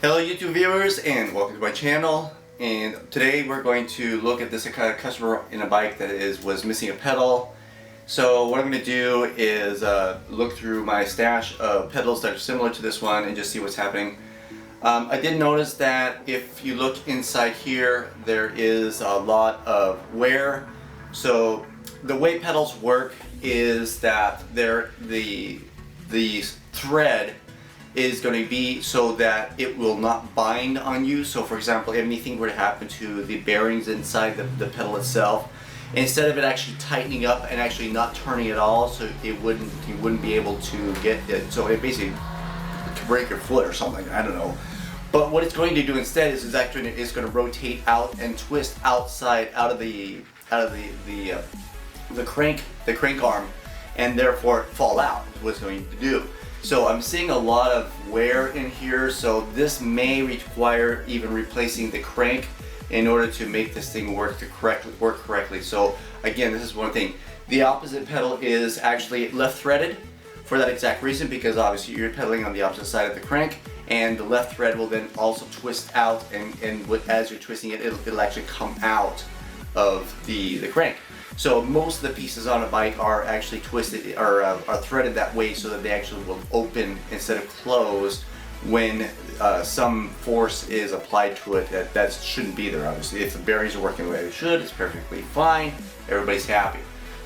Hello YouTube viewers and welcome to my channel, and today we're going to look at this customer in a bike that was missing a pedal. So what I'm going to do is look through my stash of pedals that are similar to this one and just see what's happening. I did notice that if you look inside here there is a lot of wear. So the way pedals work is that the thread is going to be so that it will not bind on you. So for example, if anything were to happen to the bearings inside the pedal itself, instead of it actually tightening up and actually not turning at all, so you wouldn't be able to get it, so it basically could break your foot or something, I don't know. But what it's going to do instead is actually going to rotate out and twist outside out of the crank arm, and therefore fall out is what it's going to do. So I'm seeing a lot of wear in here, so this may require even replacing the crank in order to make this thing work correctly. So again, this is one thing. The opposite pedal is actually left threaded for that exact reason, because obviously you're pedaling on the opposite side of the crank, and the left thread will then also twist out, and as you're twisting it, it'll actually come out of the crank. So most of the pieces on a bike are actually twisted or are threaded that way so that they actually will open instead of close when some force is applied to it that shouldn't be there. Obviously, if the bearings are working the way they should, it's perfectly fine. Everybody's happy.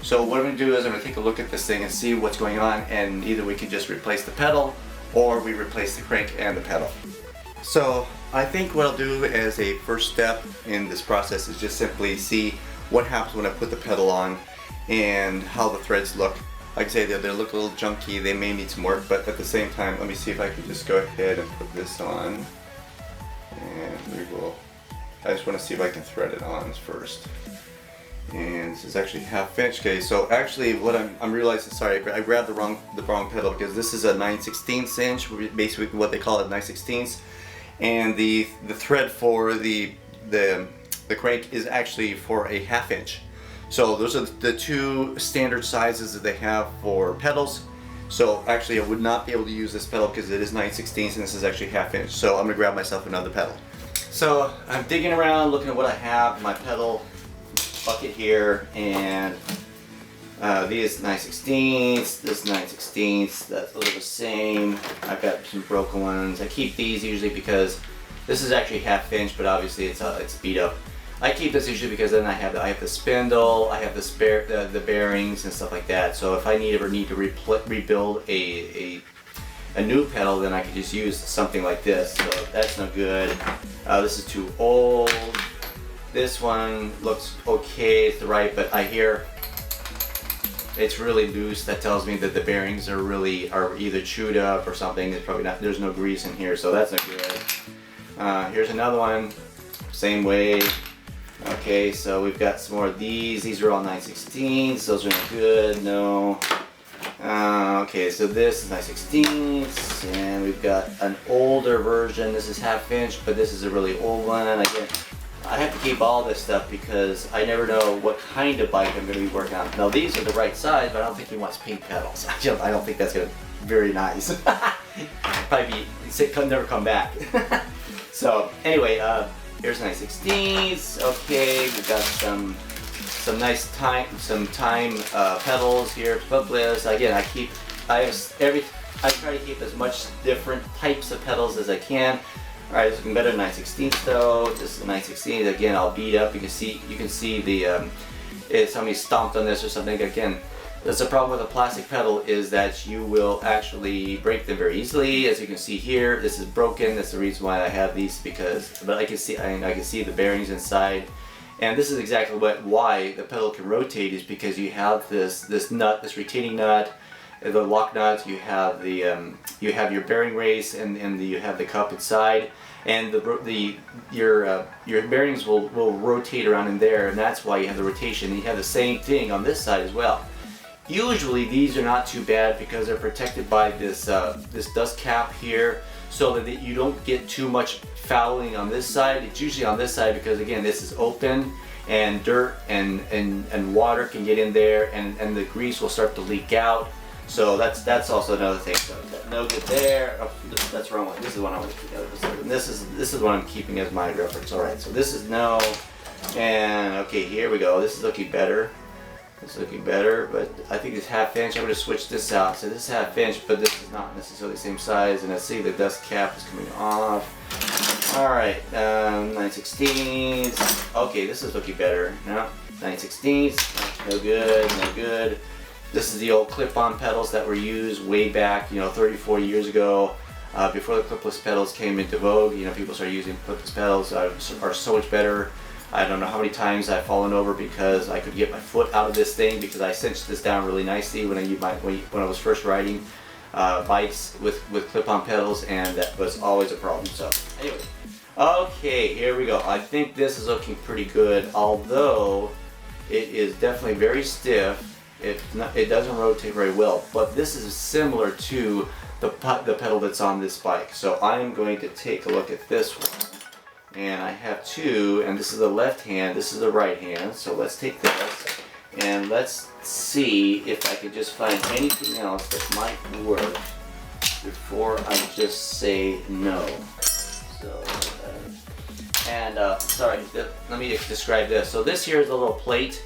So what I'm going to do is I'm going to take a look at this thing and see what's going on, and either we can just replace the pedal or we replace the crank and the pedal. So I think what I'll do as a first step in this process is just simply see what happens when I put the pedal on and how the threads look. Like I say, they look a little junky, they may need some work, but at the same time, let me see if I can just go ahead and put this on, and I just want to see if I can thread it on first. And this is actually half-inch. Okay, so actually what I'm realizing, sorry, I grabbed the wrong pedal, because this is a 9/16 inch, basically what they call it, 9/16, and the thread for the crank is actually for a 1/2 inch. So those are the two standard sizes that they have for pedals. So actually I would not be able to use this pedal because it is 9/16 and this is actually 1/2 inch. So I'm gonna grab myself another pedal. So I'm digging around looking at what I have in my pedal bucket here, and these 9/16, this 9/16, that's a little the same. I've got some broken ones. I keep these usually because this is actually 1/2 inch, but obviously it's beat up. I keep this usually because then I have the spindle, I have the bearings and stuff like that. So if I ever need to rebuild a new pedal, then I can just use something like this. So that's no good. This is too old. This one looks okay, it's right, but I hear it's really loose. That tells me that the bearings are either chewed up or something. It's probably not. There's no grease in here, so that's not good. Here's another one, same way. Okay, so we've got some more of these. These are all 9/16. Those are not good. No. Okay, so this is 9/16, and we've got an older version. This is 1/2 inch, but this is a really old one. And again, I have to keep all this stuff because I never know what kind of bike I'm going to be working on. Now these are the right size, but I don't think he wants pink pedals. I don't think that's going to be very nice. Probably never come back. So anyway, here's 9/16. Okay, we've got some nice time pedals here. This again, I try to keep as much different types of pedals as I can. All right, this is looking better than 9/16 though. This is 9/16 again, all beat up. You can see the somebody stomped on this or something. Again, that's the problem with a plastic pedal, is that you will actually break them very easily. As you can see here, this is broken. That's the reason why I have these, but I can see the bearings inside, and this is exactly why the pedal can rotate, is because you have this nut, this retaining nut, the lock nut. You have your bearing race, and you have the cup inside, and your bearings will rotate around in there, and that's why you have the rotation. And you have the same thing on this side as well. Usually these are not too bad because they're protected by this dust cap here, so that you don't get too much fouling on this side. It's usually on this side because again, this is open, and dirt and water can get in there, and the grease will start to leak out. So that's also another thing. So no good there. Oh, that's the wrong one. This is the one I want to keep the other side. And this is what I'm keeping as my reference. All right, so this is no, and okay, here we go. This is looking better. This is looking better, but I think it's half inch. I'm going to switch this out. So this is half inch, but this is not necessarily the same size. And I see the dust cap is coming off. All right, 9/16. Okay, this is looking better. No, 9/16. No good, no good. This is the old clip-on pedals that were used way back, 30, 40 years ago. Before the clipless pedals came into vogue, people started using clipless pedals. Are so much better. I don't know how many times I've fallen over because I could get my foot out of this thing because I cinched this down really nicely when I was first riding bikes with clip-on pedals, and that was always a problem. So anyway, okay, here we go. I think this is looking pretty good, although it is definitely very stiff. It doesn't rotate very well, but this is similar to the pedal that's on this bike. So I'm going to take a look at this one. And I have two, and this is the left hand, this is the right hand. So let's take this, and let's see if I can just find anything else that might work before I just say no. So, sorry, let me describe this. So this here is a little plate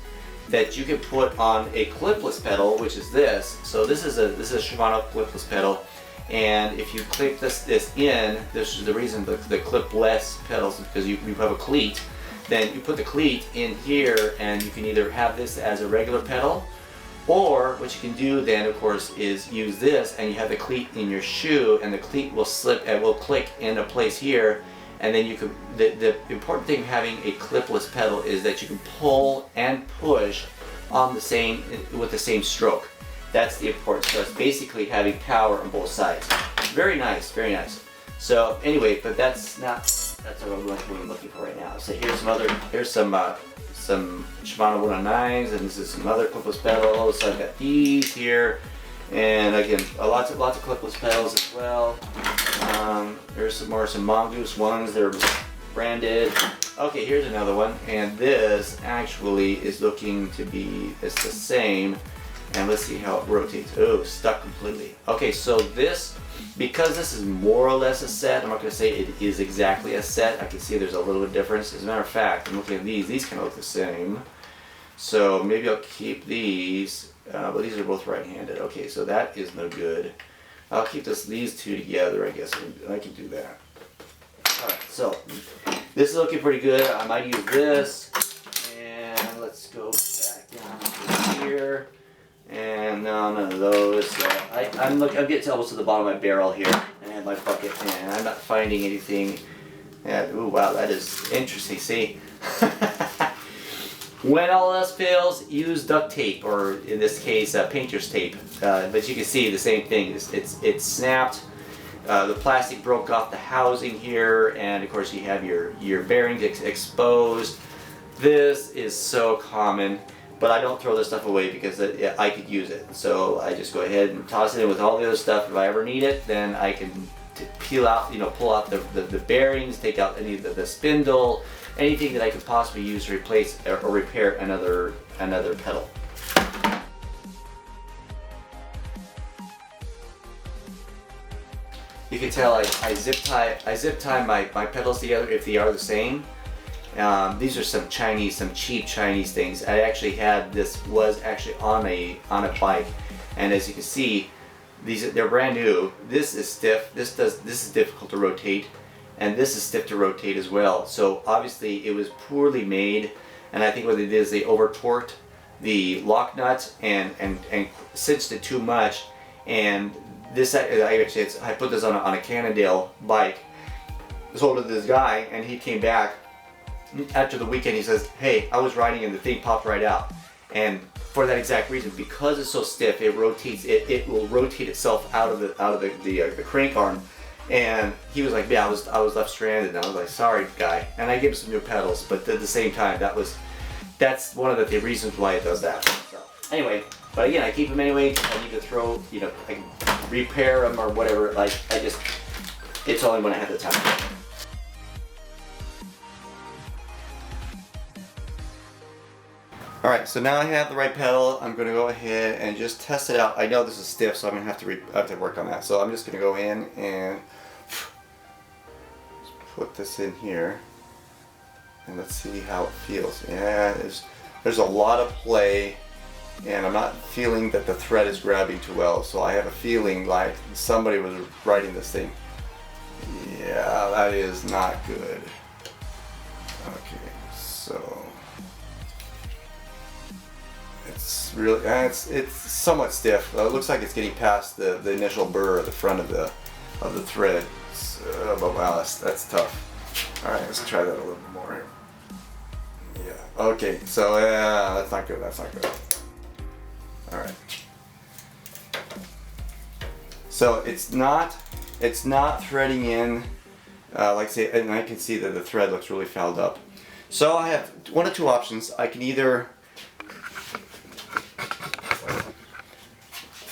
that you can put on a clipless pedal, which is this. So this is a Shimano clipless pedal. And if you clip this in, this is the reason the clipless pedals, because you have a cleat, then you put the cleat in here, and you can either have this as a regular pedal, or what you can do then, of course, is use this, and you have the cleat in your shoe, and the cleat will slip and will click into place here, and then you can. The important thing of having a clipless pedal is that you can pull and push on the same with the same stroke. That's the important stuff. It's basically having power on both sides. Very nice, very nice. So anyway, but that's what I'm looking for right now. So here's some Shimano 109s, and this is some other clipless pedals. So I've got these here, and again, lots of clipless pedals as well. There's some Mongoose ones. They're branded. Okay, here's another one, and this actually is looking to be the same. And let's see how it rotates. Oh, stuck completely. Okay, so because this is more or less a set, I'm not going to say it is exactly a set. I can see there's a little bit of difference. As a matter of fact, I'm looking at these kind of look the same. So maybe I'll keep these, but these are both right-handed. Okay, so that is no good. I'll keep these two together, I guess. I can do that. Alright, so this is looking pretty good. I might use this. And let's go back down to here. And no, none of those. I'm getting almost to the bottom of my barrel here, and I have my bucket, and I'm not finding anything. Ooh, wow, that is interesting. See, when all else fails, use duct tape, or in this case, painter's tape. But you can see the same thing. It's snapped. The plastic broke off the housing here, and of course you have your bearings exposed. This is so common. But I don't throw this stuff away because I could use it. So I just go ahead and toss it in with all the other stuff. If I ever need it, then I can pull out the bearings, take out any of the spindle, anything that I could possibly use to replace or repair another pedal. You can tell I zip tie my pedals together if they are the same. These are some cheap Chinese things. I actually had was actually on a bike, and as you can see, they're brand new. This is stiff. This is difficult to rotate, and this is stiff to rotate as well. So obviously it was poorly made, and I think what they did is they over torqued the lock nuts and cinched it too much. And this I put this on a Cannondale bike. I sold it to this guy, and he came back after the weekend. He says, "Hey, I was riding and the thing popped right out." And for that exact reason, because it's so stiff, it rotates. It will rotate itself out of the crank arm. And he was like, "Yeah, I was left stranded." And I was like, "Sorry, guy." And I gave him some new pedals, but at the same time, that's one of the reasons why it does that. So anyway, but again, I keep them anyway. I need to throw, I can repair them or whatever. Like it's only when I have the time. All right, so now I have the right pedal. I'm gonna go ahead and just test it out. I know this is stiff, so I'm gonna have to work on that. So I'm just gonna go in and put this in here, and let's see how it feels. Yeah, there's a lot of play, and I'm not feeling that the thread is grabbing too well. So I have a feeling like somebody was riding this thing. Yeah, that is not good. Okay, so. It's really, it's somewhat stiff. It looks like it's getting past the initial burr at the front of the thread. But wow, that's tough. All right, let's try that a little bit more here. Yeah. Okay. So yeah, that's not good. That's not good. All right. So it's not threading in like say, and I can see that the thread looks really fouled up. So I have one of two options. I can either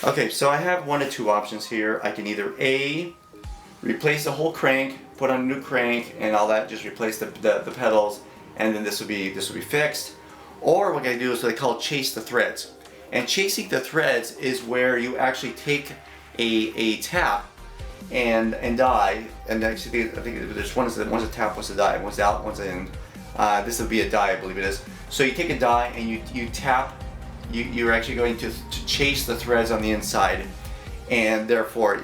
Okay, so I have one of two options here. I can either A, replace the whole crank, put on a new crank and all that, just replace the pedals, and then this will be fixed. Or what I do is what they call chase the threads. And chasing the threads is where you actually take a tap and die, and actually I think there's one's a tap, one's a die, one's out, one's in. This would be a die, I believe it is. So you take a die and you tap. You're actually going to chase the threads on the inside, and therefore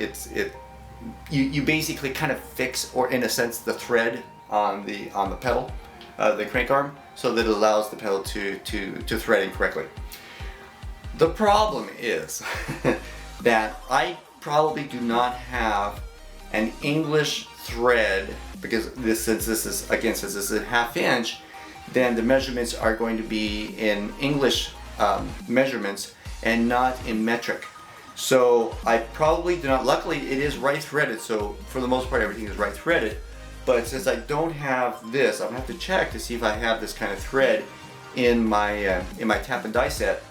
you basically kind of fix, or in a sense, the thread on the pedal, the crank arm, so that it allows the pedal to thread in correctly. The problem is that I probably do not have an English thread, because since this is a 1/2 inch, then the measurements are going to be in English measurements and not in metric. So I probably do not, luckily it is right threaded, so for the most part everything is right threaded, but since I don't have this, I'm gonna have to check to see if I have this kind of thread in my tap and die set,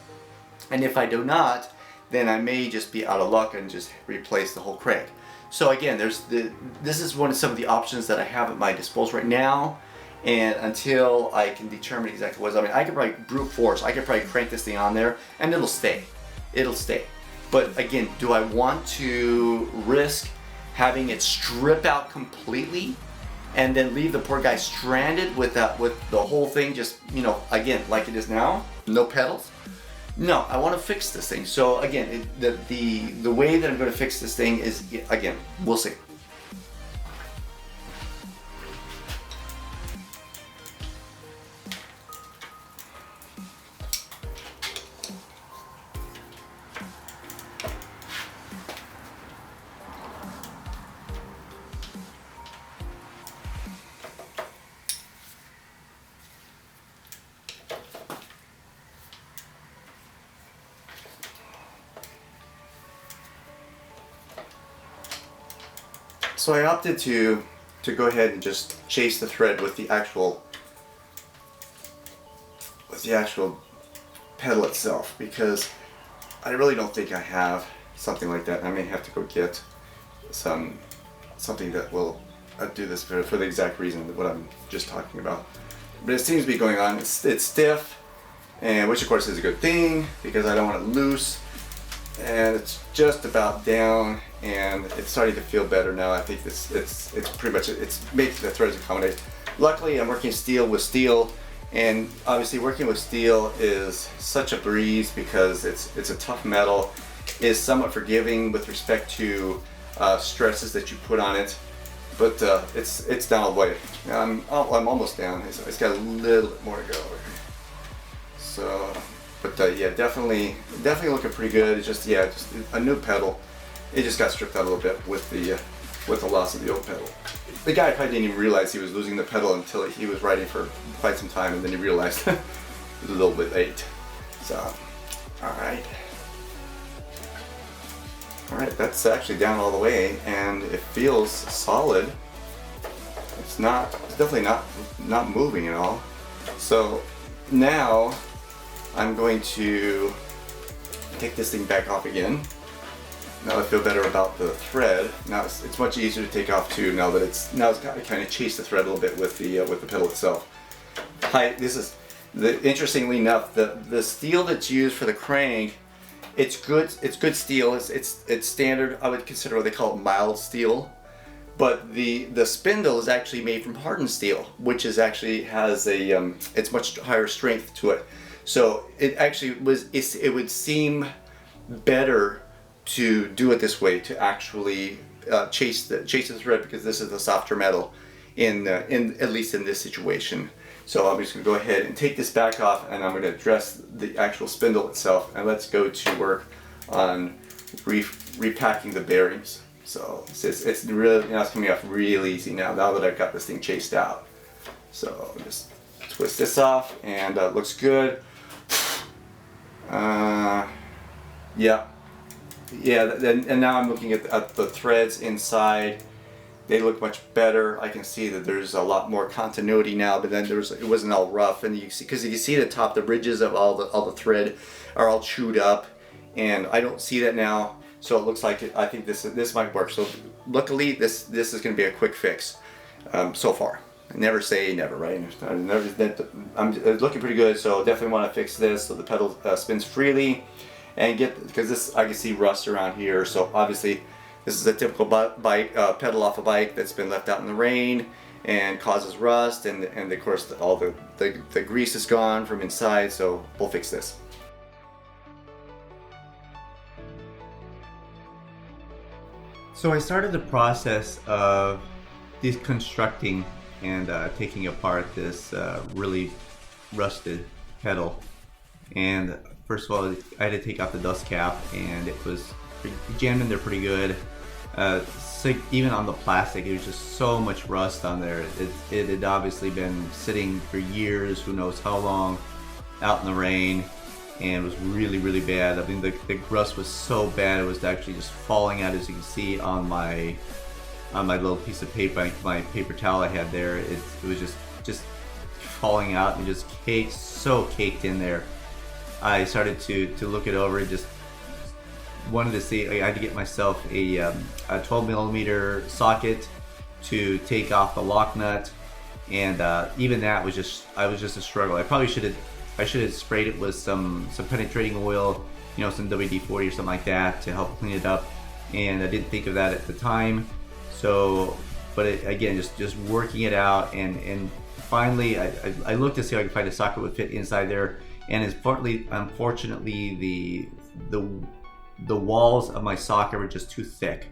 and if I do not, then I may just be out of luck and just replace the whole crank. So again, this is some of the options that I have at my disposal right now. And until I can determine exactly what it is, I mean, I could probably brute force, I could probably crank this thing on there and it'll stay. It'll stay. But again, do I want to risk having it strip out completely and then leave the poor guy stranded with the whole thing just, you know, again, like it is now, no pedals? No, I want to fix this thing. So again, the way that I'm going to fix this thing is, again, we'll see. So I opted to go ahead and just chase the thread with the actual pedal itself, because I really don't think I have something like that. I may have to go get something that will do this for the exact reason that what I'm just talking about. But it seems to be going on. It's stiff, and which of course is a good thing because I don't want it loose. And it's just about down, and it's starting to feel better now. I think it's pretty much it's making the threads accommodate. Luckily, I'm working steel with steel, and obviously working with steel is such a breeze because it's a tough metal. It's somewhat forgiving with respect to stresses that you put on it, but it's down all the way. I'm almost down. It's got a little bit more to go. So. But yeah, definitely looking pretty good. It's just just a new pedal. It just got stripped out a little bit with the loss of the old pedal. The guy probably didn't even realize he was losing the pedal until he was riding for quite some time, and then he realized it was a little bit late. So, all right, that's actually down all the way, and it feels solid. It's definitely not moving at all. So now I'm going to take this thing back off again. Now I feel better about the thread. Now it's much easier to take off too. Now it's got to kind of chase the thread a little bit with the pedal itself. Interestingly enough, the steel that's used for the crank, it's good steel. It's standard. I would consider what they call it mild steel. But the spindle is actually made from hardened steel, which is actually has a it's much higher strength to it. So it actually it would seem better to do it this way, to actually chase the thread, because this is a softer metal in at least in this situation. So I'm just going to go ahead and take this back off, and I'm going to address the actual spindle itself, and let's go to work on repacking the bearings. So it's really, it's coming off real easy now that I've got this thing chased out. So just twist this off, and it looks good. Yeah, and now I'm looking at the threads inside. They look much better. I can see that there's a lot more continuity now, but then it wasn't all rough, and you see, because you can see the top, the ridges of all the thread are all chewed up, and I don't see that now. So it looks like I think this might work. So luckily this is going to be a quick fix so far. Never say never, right? It's looking pretty good. So definitely want to fix this so the pedal spins freely, and because this, I can see rust around here. So obviously this is a typical bike pedal off a bike that's been left out in the rain and causes rust, and of course all the grease is gone from inside. So we'll fix this. So I started the process of deconstructing and taking apart this really rusted pedal. And first of all, I had to take out the dust cap, and it was jammed in there pretty good. So even on the plastic, it was just so much rust on there. It had obviously been sitting for years, who knows how long, out in the rain. And it was really, really bad. I mean, the rust was so bad, it was actually just falling out, as you can see on my little piece of paper, my paper towel I had there. It was just falling out and just so caked in there. I started to look it over, just wanted to see. I had to get myself a 12 millimeter socket to take off the lock nut, and even that was just a struggle. I should have sprayed it with some penetrating oil, some WD-40 or something like that to help clean it up, and I didn't think of that at the time. So, but again, just working it out, and finally I looked to see if I could find a socket that would fit inside there, and unfortunately the walls of my socket were just too thick,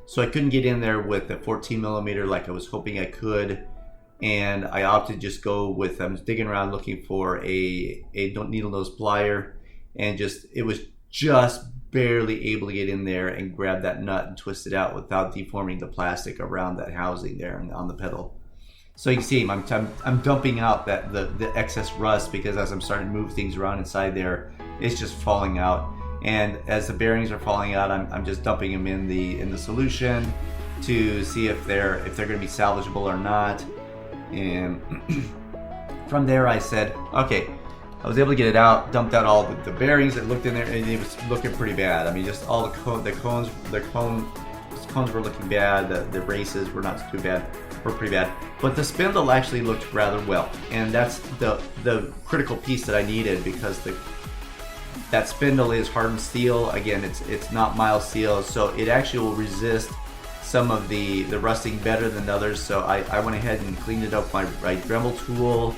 so I couldn't get in there with a 14 millimeter like I was hoping I could. And I opted to just go with, I was digging around looking for a needle nose plier, and it was just barely able to get in there and grab that nut and twist it out without deforming the plastic around that housing there on the pedal. So you can see I'm dumping out the excess rust, because as I'm starting to move things around inside there, it's just falling out. And as the bearings are falling out, I'm just dumping them in the solution to see if they're going to be salvageable or not. And from there I said, okay, I was able to get it out, dumped out all the bearings that looked in there, and it was looking pretty bad. I mean, just all the cones were looking bad, the races were not too bad, were pretty bad. But the spindle actually looked rather well, and that's the critical piece that I needed, because that spindle is hardened steel. Again, it's not mild steel, so it actually will resist some of the rusting better than others. So I went ahead and cleaned it up with my Dremel tool,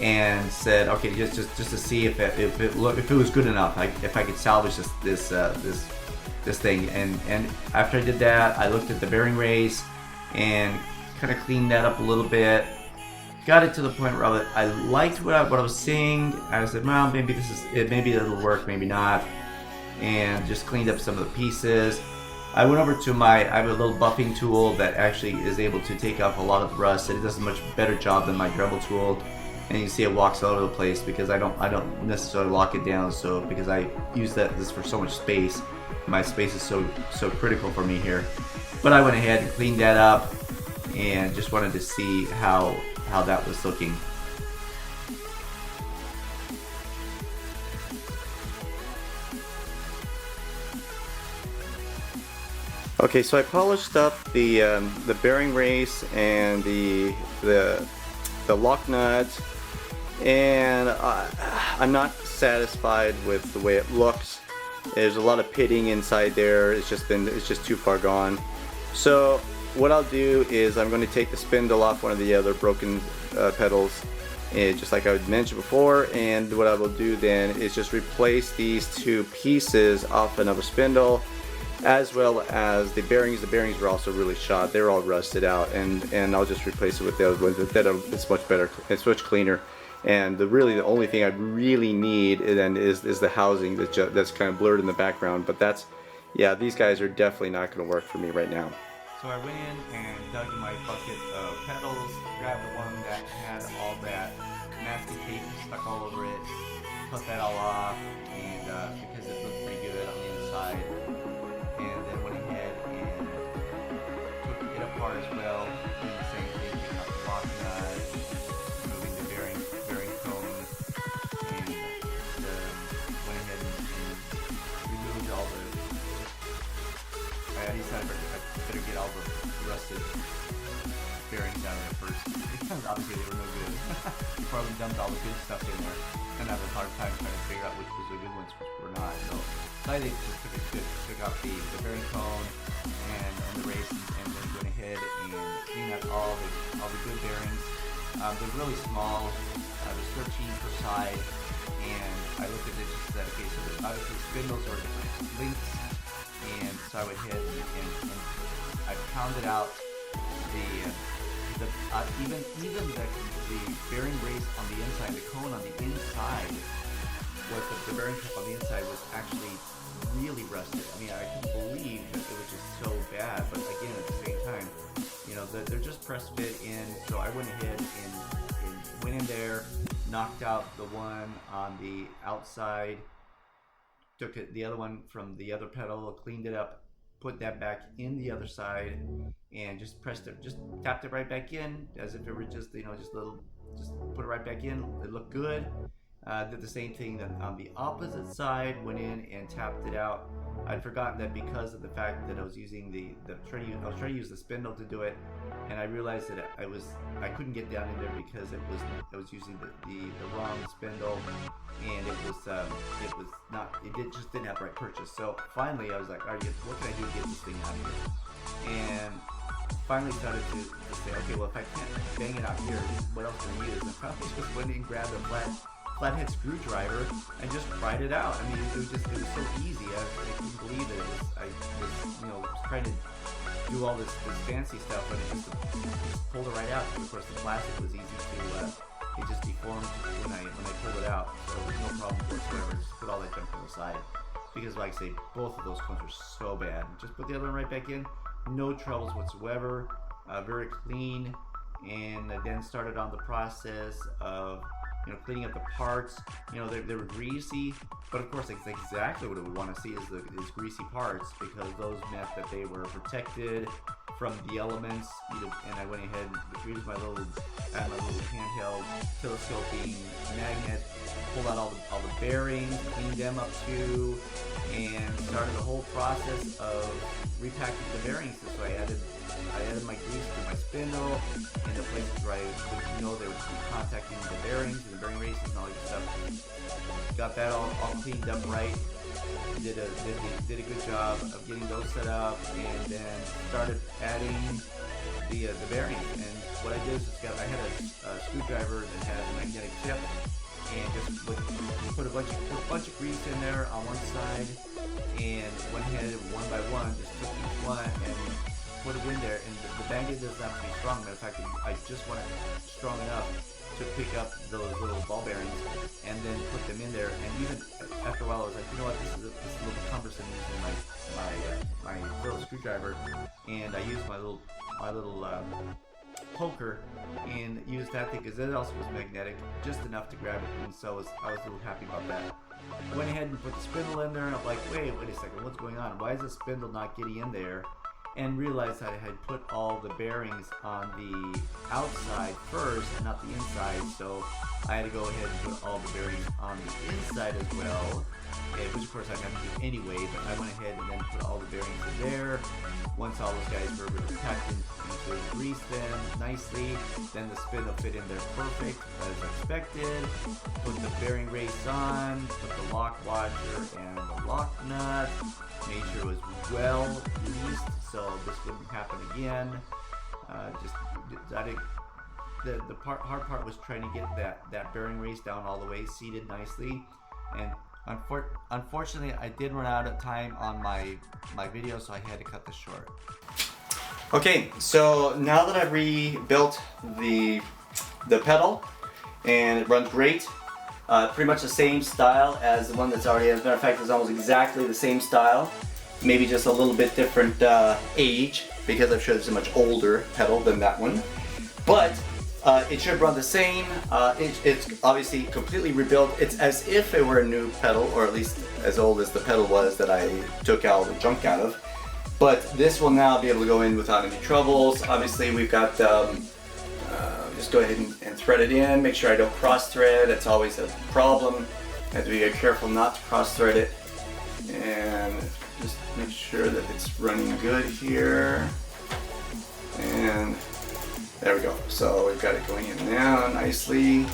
and said, okay, just to see if it was good enough, if I could salvage this thing. And after I did that, I looked at the bearing race and kind of cleaned that up a little bit. Got it to the point where I liked what I was seeing. I said, well, maybe it'll work, maybe not, and just cleaned up some of the pieces. I went over to I have a little buffing tool that actually is able to take off a lot of the rust, and it does a much better job than my Dremel tool. And you can see it walks all over the place, because I don't necessarily lock it down. So because I use this for so much space, my space is so critical for me here. But I went ahead and cleaned that up, and just wanted to see how that was looking. Okay, so I polished up the bearing race and the lock nut, and I'm not satisfied with the way it looks. There's a lot of pitting inside there. It's just too far gone. So what I'll do is I'm going to take the spindle off one of the other broken pedals, just like I mentioned before, and what I will do then is just replace these two pieces off another spindle, as well as the bearings. The bearings were also really shot. They're all rusted out, and I'll just replace it with the other ones. It's much better. It's much cleaner. And the only thing I really need then is the housing that's kind of blurred in the background. But yeah, these guys are definitely not going to work for me right now. So I went in and dug in my bucket of pedals, grabbed the one that had all that nasty tape stuck all over it, cut that all off, and because it looked pretty good on the inside, and then went ahead and took it apart as well, doing the same thing, taking out the lock nut, removing the bearing cone, and went ahead and removed all the. I decided I better get all the rusted bearings out of there first, because obviously they were no good. You probably dumped all the good stuff in there, and I had a hard time trying to figure out which was the good ones, which were not. So I just took out the bearing cone and the race, and then went ahead and cleaned out all the good bearings. They're really small. There's 13 per side, and I looked at it just that okay, so obviously spindles are different lengths. And so I went ahead and I pounded out even the bearing brace on the inside, the cone on the inside, the bearing cup on the inside was actually really rusted. I mean, I couldn't believe that it was just so bad. But again, at the same time, you know, they're just press fit in. So I went ahead and went in there, knocked out the one on the outside. Took the other one from the other pedal, cleaned it up, put that back in the other side, and just tapped it right back in as if it were just put it right back in. It looked good. Did the same thing on the opposite side, went in and tapped it out. I'd forgotten that because of the fact that I was using I was trying to use the spindle to do it, and I realized that I couldn't get down in there because I was using the wrong spindle, and it just didn't have the right purchase. So finally I was like, all right, what can I do to get this thing out of here? And finally started to say, okay, well, if I can't bang it out here, what else can I use? And I probably just went and grabbed a flathead screwdriver and just pried it out. I mean, it was so easy. I couldn't believe it. I was trying to do all this fancy stuff, but it just pulled it right out. And of course, the plastic was easy to it just deformed when I pulled it out. So no problem whatsoever. Just put all that junk on the side, because like I say, both of those cones were so bad. Just put the other one right back in. No troubles whatsoever. Very clean. And I then started on the process of cleaning up the parts. They were greasy, but of course that's exactly what I would want to see is greasy parts, because those meant that they were protected from the elements. And I went ahead and used my little handheld telescoping magnet, pulled out all the bearings, cleaned them up too, and started the whole process of repacking the bearings. So I added my grease to my spindle in the places where I would they would be contacting the bearings and the bearing races and all that stuff. Got that all cleaned up right. Did a good job of getting those set up, and then started adding the bearings. And what I did is I had a screwdriver that had a magnetic tip, and just put a bunch of grease in there on one side, and went ahead one by one, just took each one and put it in there. And the magnet doesn't have to be strong. Matter of fact, I just want it strong enough to pick up those little ball bearings and then put them in there. And even after a while, I was like, you know what, this is a little cumbersome using my little screwdriver, and I used my little poker and used that thing because it also was magnetic, just enough to grab it. And so I was a little happy about that. I went ahead and put the spindle in there, and I'm like, wait a second, what's going on? Why is the spindle not getting in there? and realized that I had put all the bearings on the outside first and not the inside, so I had to go ahead and put all the bearings on the inside as well, which of course I had to do anyway, but I went ahead and then put all the bearings in there. Once all those guys were packed into grease them nicely, then the spin will fit in there perfect as expected. Put the bearing race on, put the lock washer and the lock nut, made sure it was well greased so this wouldn't happen again. The hard part was trying to get that bearing race down all the way, seated nicely, and unfortunately I did run out of time on my video, so I had to cut this short. Okay, so now that I've rebuilt the pedal and it runs great, pretty much the same style as the one that's already, as a matter of fact, it's almost exactly the same style, maybe just a little bit different age, because I'm sure it's a much older pedal than that one, but it should run the same. It's obviously completely rebuilt. It's as if it were a new pedal, or at least as old as the pedal was that I took all the junk out of. But this will now be able to go in without any troubles. Obviously we've got, just go ahead and thread it in. Make sure I don't cross thread. That's always a problem. I have to be very careful not to cross thread it. And just make sure that it's running good here. And there we go. So we've got it going in now nicely.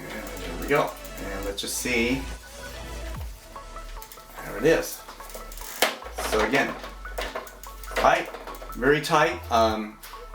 And there we go. And let's just see. There it is. So again, tight, very tight.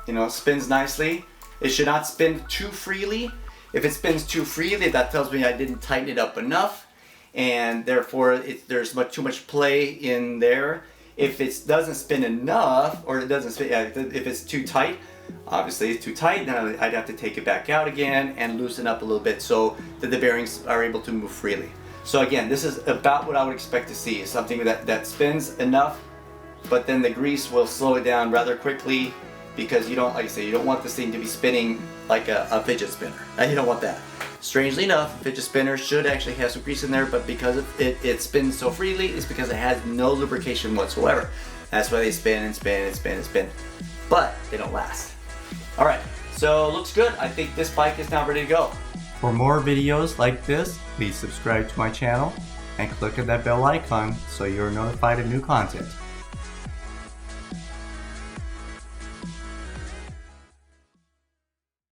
You know, spins nicely. It should not spin too freely. If it spins too freely, that tells me I didn't tighten it up enough, and therefore there's too much play in there. If it doesn't spin enough, or it doesn't spin, if it's too tight, obviously it's too tight, then I'd have to take it back out again and loosen up a little bit so that the bearings are able to move freely. So again, this is about what I would expect to see, something that spins enough, but then the grease will slow it down rather quickly, because you don't, like I say, you don't want this thing to be spinning like a fidget spinner. You don't want that. Strangely enough, a fidget spinner should actually have some grease in there, but because it spins so freely, it's because it has no lubrication whatsoever. That's why they spin and spin and spin and spin. But they don't last. Alright, so looks good. I think this bike is now ready to go. For more videos like this, please subscribe to my channel and click on that bell icon so you're notified of new content.